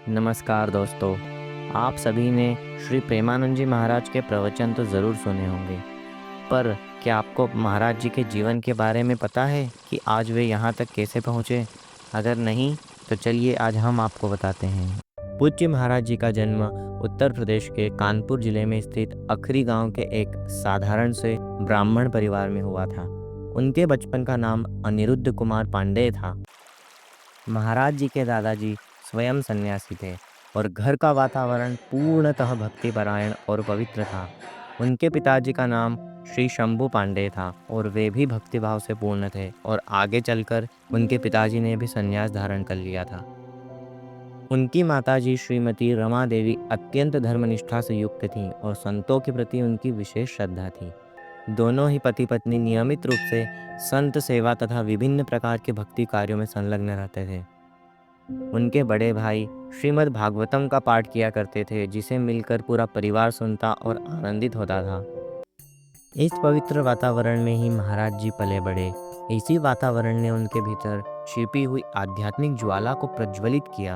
नमस्कार दोस्तों। आप सभी ने श्री प्रेमानंद जी महाराज के प्रवचन तो ज़रूर सुने होंगे, पर क्या आपको महाराज जी के जीवन के बारे में पता है कि आज वे यहाँ तक कैसे पहुँचे? अगर नहीं, तो चलिए आज हम आपको बताते हैं। पूज्य महाराज जी का जन्म उत्तर प्रदेश के कानपुर जिले में स्थित अखरी गांव के एक साधारण से ब्राह्मण परिवार में हुआ था। उनके बचपन का नाम अनिरुद्ध कुमार पांडेय था। महाराज जी के दादाजी स्वयं सन्यासी थे और घर का वातावरण पूर्णतः भक्तिपरायण और पवित्र था। उनके पिताजी का नाम श्री शंभू पांडे था और वे भी भक्तिभाव से पूर्ण थे और आगे चलकर उनके पिताजी ने भी संन्यास धारण कर लिया था। उनकी माताजी श्रीमती रमा देवी अत्यंत धर्मनिष्ठा से युक्त थीं और संतों के प्रति उनकी विशेष श्रद्धा थी। दोनों ही पति पत्नी नियमित रूप से संत सेवा तथा विभिन्न प्रकार के भक्ति कार्यों में संलग्न रहते थे। उनके बड़े भाई श्रीमद् भागवतम का पाठ किया करते थे, जिसे मिलकर पूरा परिवार सुनता और आनंदित होता था। इस पवित्र वातावरण में ही महाराज जी पले बड़े। इसी वातावरण ने उनके भीतर छिपी हुई आध्यात्मिक ज्वाला को प्रज्वलित किया।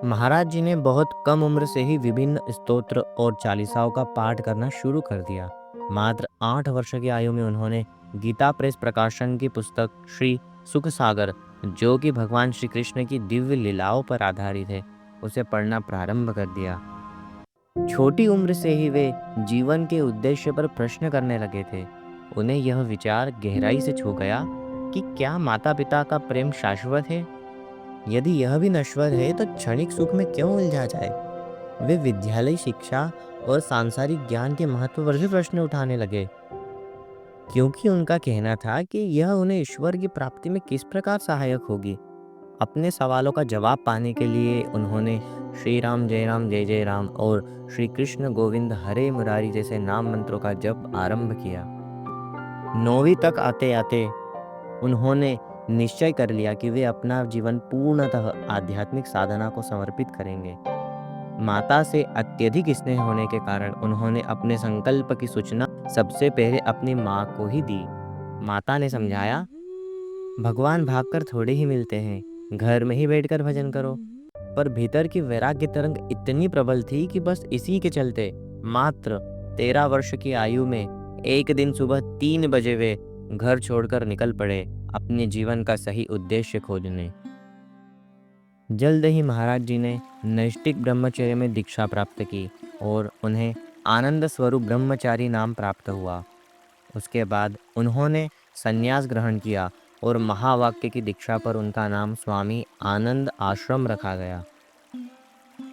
महाराज जी ने बहुत कम उम्र से ही विभिन्न स्तोत्र और चालीसाओं का पाठ करना शुरू कर दिया। मात्र 8 वर्ष की आयु में उन्होंने गीता प्रेस प्रकाशन की पुस्तक श्री सुख सागर, जो कि भगवान श्री कृष्ण की दिव्य लीलाओं पर आधारित है, उसे पढ़ना प्रारंभ कर दिया। छोटी उम्र से ही वे जीवन के उद्देश्य पर प्रश्न करने लगे थे। उन्हें यह विचार गहराई से छू गया कि क्या माता पिता का प्रेम शाश्वत है? यदि यह भी नश्वर है तो क्षणिक सुख में क्यों उलझा जाए? वे विद्यालय शिक्षा और सांसारिक ज्ञान के महत्व पर भी प्रश्न उठाने लगे, क्योंकि उनका कहना था कि यह उन्हें ईश्वर की प्राप्ति में किस प्रकार सहायक होगी। अपने सवालों का जवाब पाने के लिए उन्होंने श्री राम जय जय राम और श्री कृष्ण गोविंद हरे मुरारी जैसे नाम मंत्रों का जप आरंभ किया। 9वीं तक आते आते उन्होंने निश्चय कर लिया कि वे अपना जीवन पूर्णतः आध्यात्मिक साधना को समर्पित करेंगे। माता से अत्यधिक स्नेह होने के कारण उन्होंने अपने संकल्प की सूचना सबसे पहले अपनी माँ को ही दी। माता ने समझाया, भगवान भागकर थोड़े ही मिलते हैं, घर में ही बैठकर भजन करो। पर भीतर की वैराग्य तरंग इतनी प्रबल थी कि बस इसी के चलते मात्र 13 वर्ष की आयु में एक दिन सुबह 3 बजे वे घर छोड़कर निकल पड़े अपने जीवन का सही उद्देश्य खोजने। जल्द ही महाराज जी ने नैष्ठिक ब्रह्मचर्य में दीक्षा प्राप्त की और उन्हें आनंद स्वरूप ब्रह्मचारी नाम प्राप्त हुआ। उसके बाद उन्होंने संन्यास ग्रहण किया और महावाक्य की दीक्षा पर उनका नाम स्वामी आनंद आश्रम रखा गया।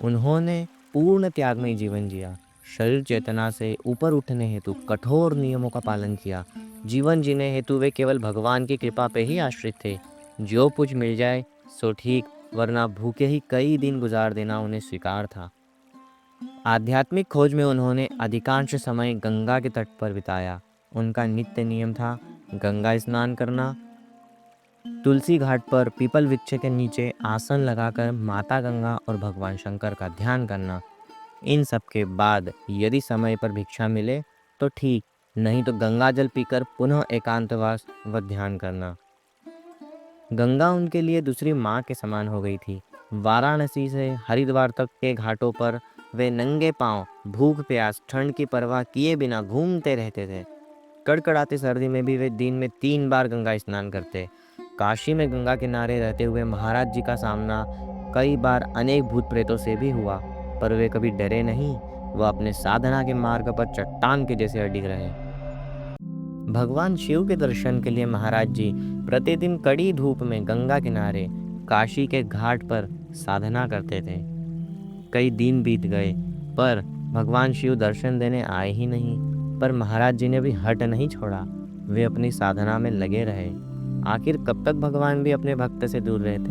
उन्होंने पूर्ण त्यागमय जीवन जिया। शरीर चेतना से ऊपर उठने हेतु कठोर नियमों का पालन किया। जीवन जीने हेतु वे केवल भगवान की कृपा पे ही आश्रित थे। जो कुछ मिल जाए सो ठीक, वरना भूखे ही कई दिन गुजार देना उन्हें स्वीकार था। आध्यात्मिक खोज में उन्होंने अधिकांश समय गंगा के तट पर बिताया। उनका नित्य नियम था गंगा स्नान करना, तुलसी घाट पर पीपल वृक्ष के नीचे आसन लगाकर माता गंगा और भगवान शंकर का ध्यान करना। इन सब के बाद यदि समय पर भिक्षा मिले तो ठीक, नहीं तो गंगा जल पीकर पुनः एकांतवास व ध्यान करना। गंगा उनके लिए दूसरी माँ के समान हो गई थी। वाराणसी से हरिद्वार तक के घाटों पर वे नंगे पांव, भूख प्यास ठंड की परवाह किए बिना घूमते रहते थे। कड़कड़ाती सर्दी में भी वे दिन में 3 बार गंगा स्नान करते। काशी में गंगा किनारे रहते हुए महाराज जी का सामना कई बार अनेक भूत प्रेतों से भी हुआ, पर वे कभी डरे नहीं। वह अपने साधना के मार्ग पर चट्टान के जैसे अडिग रहे। भगवान शिव के दर्शन के लिए महाराज जी प्रतिदिन कड़ी धूप में गंगा किनारे काशी के घाट पर साधना करते थे। कई दिन बीत गए, पर भगवान शिव दर्शन देने आए ही नहीं। पर महाराज जी ने भी हट नहीं छोड़ा। वे अपनी साधना में लगे रहे। आखिर कब तक भगवान भी अपने भक्त से दूर रहते?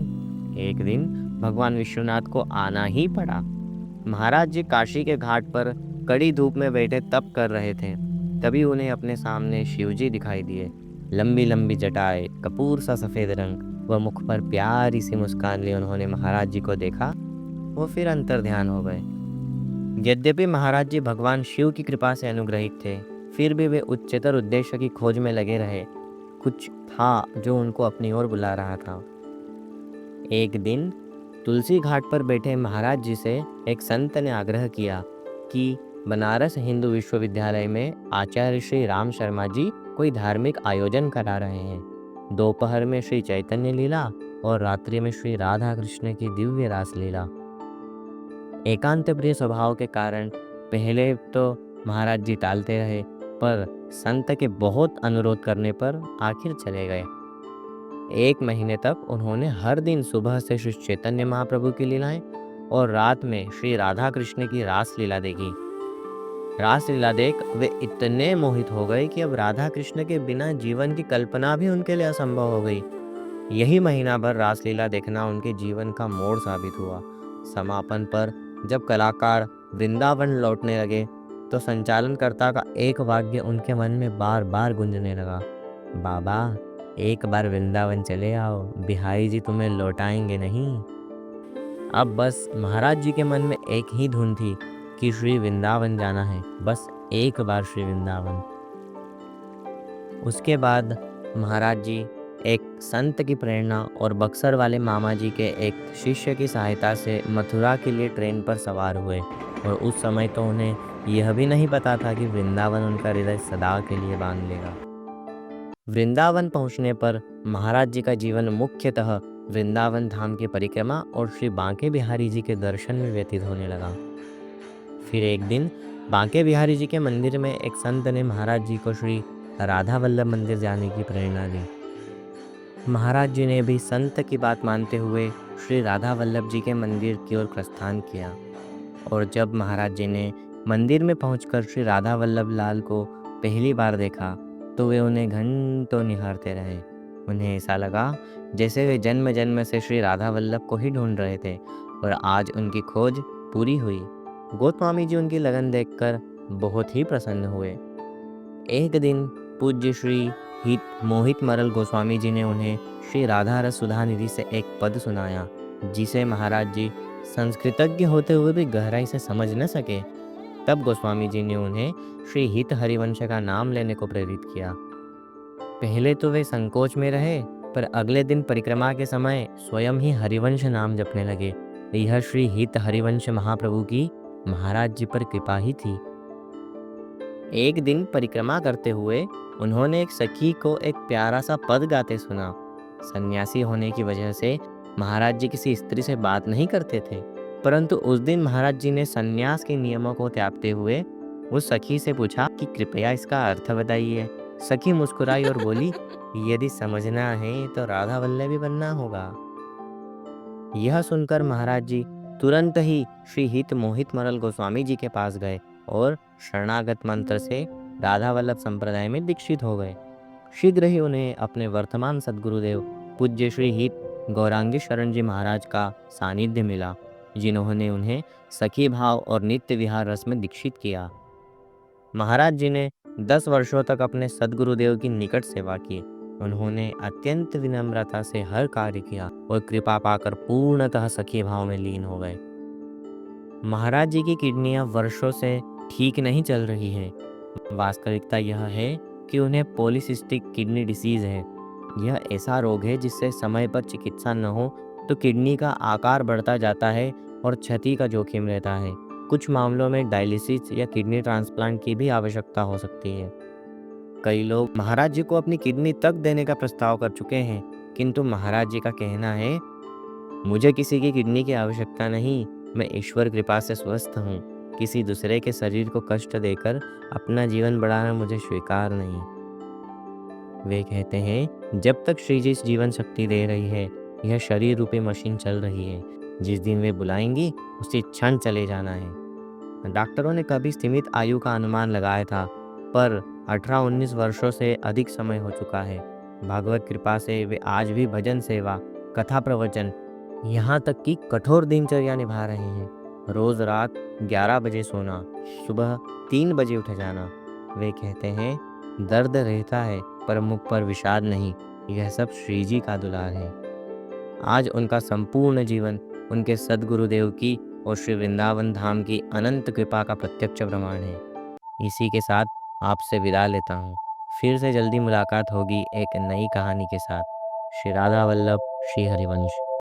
एक दिन भगवान विश्वनाथ को आना ही पड़ा। महाराज जी काशी के घाट पर कड़ी धूप में बैठे तप कर रहे थे। तभी उन्हें अपने सामने शिवजी दिखाई दिए। लंबी लंबी जटाएं, कपूर सा सफेद रंग व मुख पर प्यारी सी मुस्कान लिए उन्होंने महाराज जी को देखा। वो फिर अंतर ध्यान हो गए। यद्यपि महाराज जी भगवान शिव की कृपा से अनुग्रहित थे, फिर भी वे उच्चतर उद्देश्य की खोज में लगे रहे। कुछ था जो उनको अपनी ओर बुला रहा था। एक दिन तुलसी घाट पर बैठे महाराज जी से एक संत ने आग्रह किया कि बनारस हिंदू विश्वविद्यालय में आचार्य श्री राम शर्मा जी कोई धार्मिक आयोजन करा रहे हैं। दोपहर में श्री चैतन्य लीला और रात्रि में श्री राधा कृष्ण की दिव्य रास लीला। एकांत प्रिय स्वभाव के कारण पहले तो महाराज जी टालते रहे, पर संत के बहुत अनुरोध करने पर आखिर चले गए। 1 महीने तक उन्होंने हर दिन सुबह से श्री चैतन्य महाप्रभु की लीलाएं और रात में श्री राधा कृष्ण की रास लीला देखी। रास लीला देख वे इतने मोहित हो गए कि अब राधा कृष्ण के बिना जीवन की कल्पना भी उनके लिए असंभव हो गई। यही महीना भर रासलीला देखना उनके जीवन का मोड़ साबित हुआ। समापन पर जब कलाकार वृंदावन लौटने लगे तो संचालनकर्ता का एक वाक्य उनके मन में बार बार गूंजने लगा, बाबा एक बार वृंदावन चले आओ, बिहारी जी तुम्हें लौटाएंगे नहीं। अब बस महाराज जी के मन में एक ही धुन थी कि श्री वृंदावन जाना है, बस एक बार श्री वृंदावन। उसके बाद महाराज जी एक संत की प्रेरणा और बक्सर वाले मामा जी के एक शिष्य की सहायता से मथुरा के लिए ट्रेन पर सवार हुए, और उस समय तो उन्हें यह भी नहीं पता था कि वृंदावन उनका हृदय सदा के लिए बांध लेगा। वृंदावन पहुंचने पर महाराज जी का जीवन मुख्यतः वृंदावन धाम की परिक्रमा और श्री बांके बिहारी जी के दर्शन में व्यतीत होने लगा। फिर एक दिन बांके बिहारी जी के मंदिर में एक संत ने महाराज जी को श्री राधा वल्लभ मंदिर जाने की प्रेरणा दी। महाराज जी ने भी संत की बात मानते हुए श्री राधा वल्लभ जी के मंदिर की ओर प्रस्थान किया, और जब महाराज जी ने मंदिर में पहुंचकर श्री राधा वल्लभ लाल को पहली बार देखा तो वे उन्हें घंटों निहारते रहे। उन्हें ऐसा लगा जैसे वे जन्म जन्म से श्री राधा वल्लभ को ही ढूंढ रहे थे, और आज उनकी खोज पूरी हुई। गोस्वामी जी उनकी लगन देखकर बहुत ही प्रसन्न हुए। एक दिन पूज्य श्री मोहित मरल गोस्वामी जी ने उन्हें श्री राधा रस सुधा निधि से एक पद सुनाया, जिसे महाराज जी संस्कृतज्ञ होते हुए भी गहराई से समझ न सके। तब गोस्वामी जी ने उन्हें श्री हित हरिवंश का नाम लेने को प्रेरित किया। पहले तो वे संकोच में रहे, पर अगले दिन परिक्रमा के समय स्वयं ही हरिवंश नाम जपने लगे। यह श्री हित हरिवंश महाप्रभु की महाराज जी पर कृपा ही थी। एक दिन परिक्रमा करते हुए उन्होंने एक सखी को एक प्यारा सा पद गाते सुना। सन्यासी होने की वजह से महाराज जी किसी स्त्री से बात नहीं करते थे, परंतु उस दिन महाराज जी ने सन्यास के नियमों को त्यागते हुए उस सखी से पूछा कि कृपया इसका अर्थ बताइए। सखी मुस्कुराई और बोली, यदि समझना है तो राधा वल्लभी बनना होगा। यह सुनकर महाराज जी तुरंत ही श्री हित मोहित मरल गोस्वामी जी के पास गए और शरणागत मंत्र से राधा वल्लभ संप्रदाय में दीक्षित हो गए। शीघ्र ही उन्हें अपने वर्तमान सद्गुरुदेव पूज्य श्री हित गौरांगी शरण जी महाराज का सानिध्य मिला, जिन्होंने उन्हें सखी भाव और नित्य विहार रस में दीक्षित किया। महाराज जी ने 10 वर्षों तक अपने सद्गुरुदेव की निकट सेवा की। उन्होंने अत्यंत विनम्रता से हर कार्य किया और कृपा पाकर पूर्णतः सखी भाव में लीन हो गए। महाराज जी की किडनियां वर्षों से ठीक नहीं चल रही है। वास्तविकता यह है कि उन्हें पॉलीसिस्टिक किडनी डिसीज है। यह ऐसा रोग है जिससे समय पर चिकित्सा न हो तो किडनी का आकार बढ़ता जाता है और क्षति का जोखिम रहता है। कुछ मामलों में डायलिसिस या किडनी ट्रांसप्लांट की भी आवश्यकता हो सकती है। कई लोग महाराज जी को अपनी किडनी तक देने का प्रस्ताव कर चुके हैं, किंतु महाराज जी का कहना है, मुझे किसी की किडनी की आवश्यकता नहीं, मैं ईश्वर कृपा से स्वस्थ हूँ। किसी दूसरे के शरीर को कष्ट देकर अपना जीवन बढ़ाना मुझे स्वीकार नहीं। वे कहते हैं, जब तक श्री जी जीवन शक्ति दे रही है, यह शरीर रूपी मशीन चल रही है। जिस दिन वे बुलाएंगी उसी क्षण चले जाना है। डॉक्टरों ने कभी सीमित आयु का अनुमान लगाया था, पर 18-19 वर्षों से अधिक समय हो चुका है। भागवत कृपा से वे आज भी भजन सेवा, कथा प्रवचन, यहाँ तक कि कठोर दिनचर्या निभा रहे हैं। रोज रात 11 बजे सोना, सुबह 3 बजे उठ जाना। वे कहते हैं, दर्द रहता है पर मुख पर विषाद नहीं, यह सब श्री जी का दुलार है। आज उनका संपूर्ण जीवन उनके सद्गुरुदेव की और श्री वृंदावन धाम की अनंत कृपा का प्रत्यक्ष प्रमाण है। इसी के साथ आपसे विदा लेता हूँ। फिर से जल्दी मुलाकात होगी एक नई कहानी के साथ। श्री राधा वल्लभ, श्री हरिवंश।